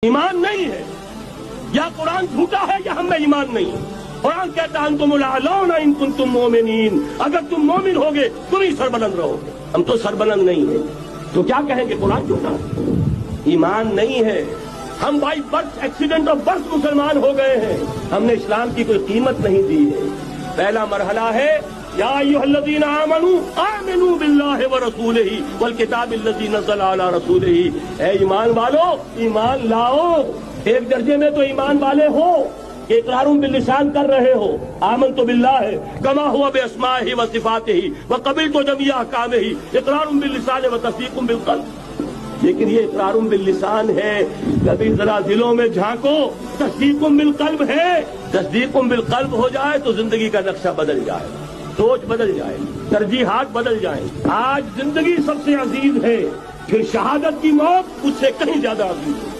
ایمان نہیں ہے، یا قرآن جھوٹا ہے یا ہم میں ایمان نہیں ہے۔ قرآن کہتا ہے انتم الاعلون ان کنتم مؤمنین، اگر تم مومن ہوگے تم ہی سربلند رہو گے۔ ہم تو سربلند نہیں ہیں تو کیا کہیں گے قرآن جھوٹا ہے؟ ایمان نہیں ہے۔ ہم by birth accident of birth مسلمان ہو گئے ہیں، ہم نے اسلام کی کوئی قیمت نہیں دی ہے۔ پہلا مرحلہ ہے یا ایھا الذین آمنوا آمنوا باللہ ورسولہ والکتاب الذی نزل علی رسولہ، اے ایمان والو ایمان لاؤ۔ ایک درجے میں تو ایمان والے ہو کہ اقرار باللسان کر رہے ہو، آمنت باللہ کما ہوا باسمائہ وصفاتہ وقبلت جمیع احکامہ، اقرار باللسان وتصدیق بالقلب۔ لیکن یہ اقرار باللسان ہے، کبھی ذرا دلوں میں جھانکو، تصدیق بالقلب ہے۔ تصدیق بالقلب ہو جائے تو زندگی کا نقشہ بدل جائے، سوچ بدل جائے، ترجیحات بدل جائیں۔ آج زندگی سب سے عزیز ہے، پھر شہادت کی موت اس سے کہیں زیادہ عزیز ہے۔